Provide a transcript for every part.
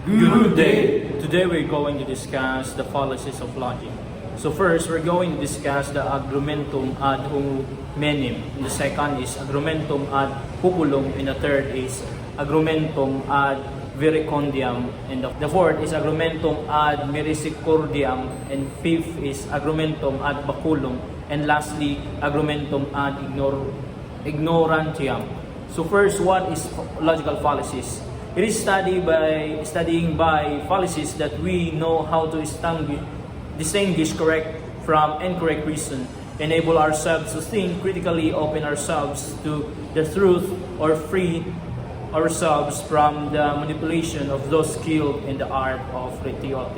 Good day! Today we're going to discuss the fallacies of logic. So first, we're going to discuss the argumentum ad hominem. The second is argumentum ad populum. And the third is argumentum ad verecundiam. And the fourth is argumentum ad misericordiam. And fifth is argumentum ad baculum. And lastly, argumentum ad ignorantiam. So first, what is logical fallacies? It is studying by fallacies that we know how to distinguish correct from incorrect reason, enable ourselves to think critically, open ourselves to the truth, or free ourselves from the manipulation of those skilled in the art of repetitio.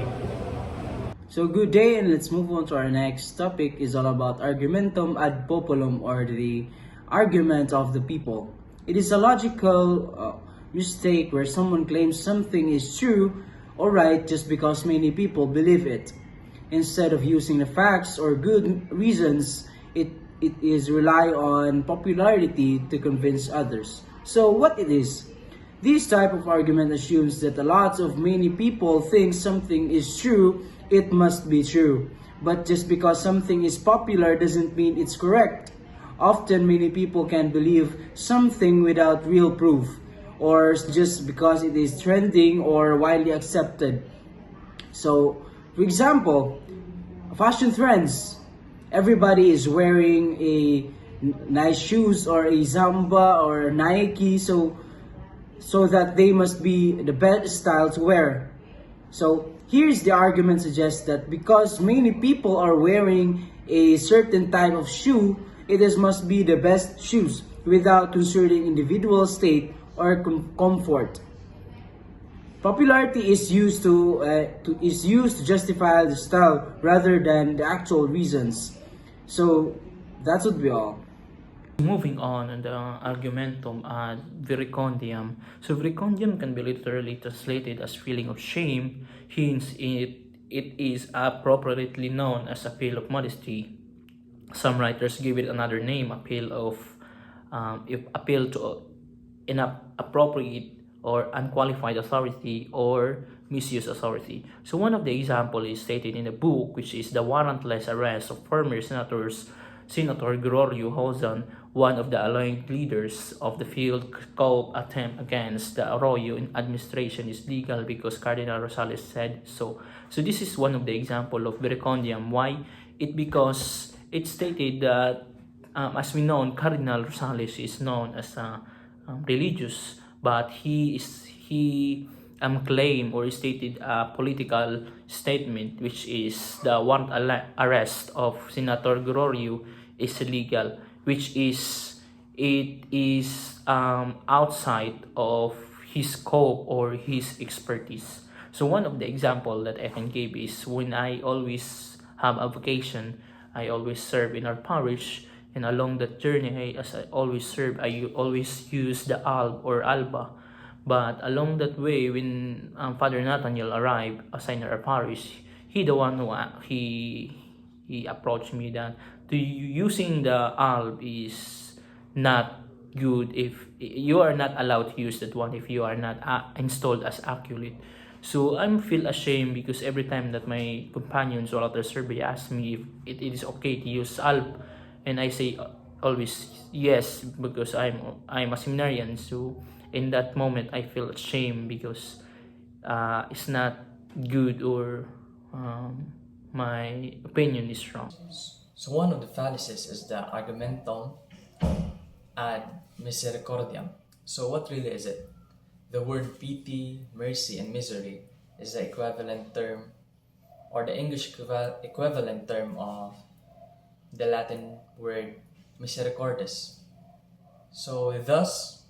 So good day, and let's move on to our next topic. Is all about argumentum ad populum, or the argument of the people. It is a logical mistake where someone claims something is true or right just because many people believe it. Instead of using the facts or good reasons, it is rely on popularity to convince others. So what it is? This type of argument assumes that a lot of many people think something is true, it must be true. But just because something is popular doesn't mean it's correct. Often many people can believe something without real proof, or just because it is trending or widely accepted. So, for example, fashion trends. Everybody is wearing a nice shoes or a Zamba or Nike, so that they must be the best style to wear. So here's the argument suggests that because many people are wearing a certain type of shoe, it must be the best shoes without considering individual state or comfort. Popularity is used to justify the style rather than the actual reasons. So that would be all. Moving on the argumentum ad verecundiam. So verecundiam can be literally translated as feeling of shame, hence it is appropriately known as appeal of modesty. Some writers give it another name, appeal to inappropriate or unqualified authority or misuse authority. So one of the examples is stated in the book, which is the warrantless arrest of former Senator Gregorio Hozan, one of the allied leaders of the field coup attempt against the Arroyo administration is legal because Cardinal Rosales said so. So this is one of the example of verecundiam. Why? Because it stated that, as we know, Cardinal Rosales is known as a religious, but he claimed or stated a political statement, which is the warrant arrest of Senator Gregorio is illegal, which is outside of his scope or his expertise. So one of the example that I can give is when I always have a vacation, I always serve in our parish, and along that journey, as I always serve, I always use the alb or alba. But along that way, when Father Nathaniel arrived, assigned our parish, he the one who he approached me that using the alb is not good if you are not allowed to use that one if you are not installed as accurate. So I feel ashamed because every time that my companions or other survey ask me if it is okay to use alb, and I say always yes because I'm a seminarian. So in that moment I feel ashamed because it's not good, or my opinion is wrong. So one of the fallacies is the argumentum ad misericordiam. So what really is it? The word pity, mercy, and misery is the equivalent term, or the English equivalent term of the Latin word misericordes. So thus,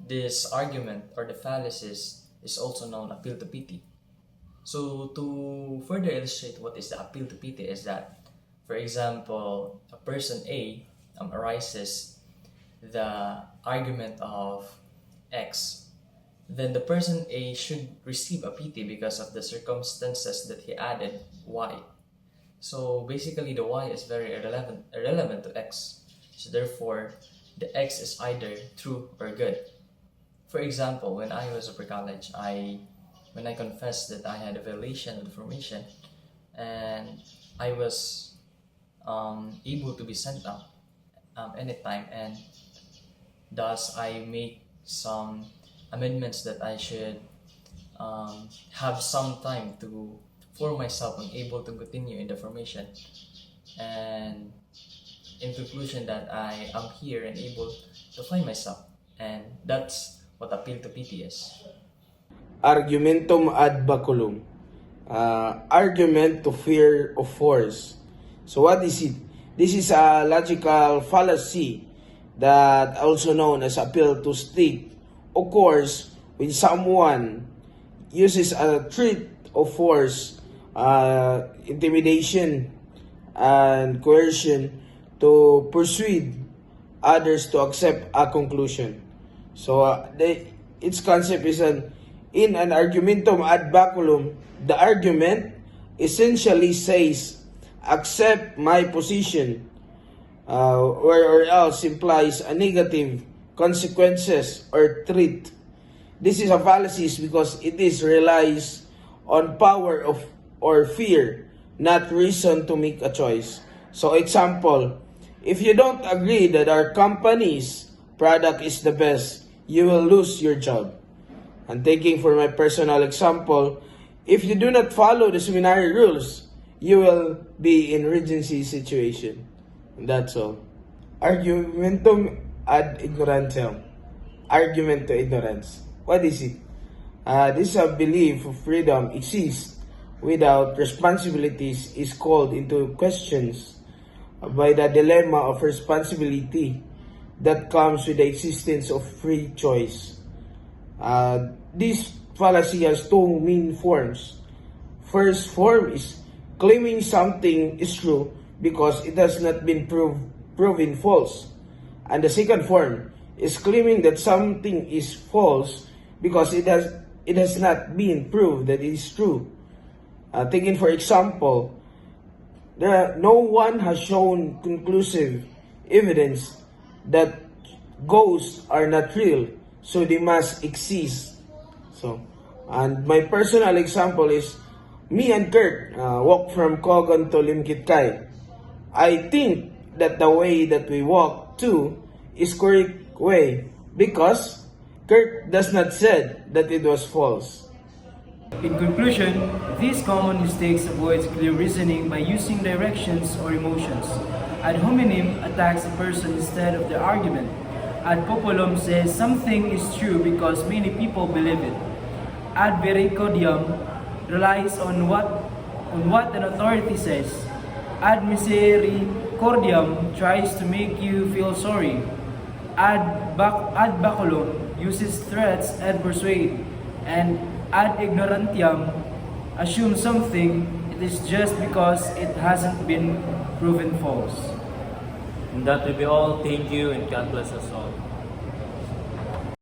this argument or the fallacies is also known appeal to pity. So to further illustrate what is the appeal to pity is that, for example, a person A arises the argument of X, then the person A should receive a pity because of the circumstances that he added Y. So basically the Y is very irrelevant to X. So therefore, the X is either true or good. For example, when I was upper college, I when I confessed that I had a violation of the formation, and I was able to be sent out anytime, and thus I make some amendments that I should have some time to form myself and able to continue in the formation, and in conclusion that I am here and able to find myself, and that's what appeal to pity is. Argumentum ad baculum. Argument to fear of force. So what is it? This is a logical fallacy that also known as appeal to stick. Of course, when someone uses a threat of force, intimidation, and coercion to persuade others to accept a conclusion. So its concept is in an argumentum ad baculum, the argument essentially says, accept my position, or else implies a negative consequences or threat. This is a fallacy because it relies on power of or fear, not reason to make a choice. So example, if you don't agree that our company's product is the best, you will lose your job. And taking for my personal example, if you do not follow the seminary rules, you will be in regency situation. That's all. Argumentum ad ignorantiam. Argument to ignorance. What is it? This belief of freedom exists without responsibilities is called into questions by the dilemma of responsibility that comes with the existence of free choice. This fallacy has two main forms. First form is claiming something is true because it has not been proven false. And the second form is claiming that something is false because it has not been proved that it is true. Taking for example, no one has shown conclusive evidence that ghosts are not real, so they must exist. So, and my personal example is me and Kurt walk from Kogon to Limkitkay. I think that the way that we walk to is correct way because Kurt does not said that it was false. In conclusion, these common mistakes avoids clear reasoning by using directions or emotions. Ad hominem attacks a person instead of the argument. Ad populum says something is true because many people believe it. Ad vericodium relies on what an authority says. Ad misericordiam tries to make you feel sorry. Ad baculum uses threats and persuade. And ad ignorantiam assumes something it is just because it hasn't been proven false. And that will be all. Thank you and God bless us all.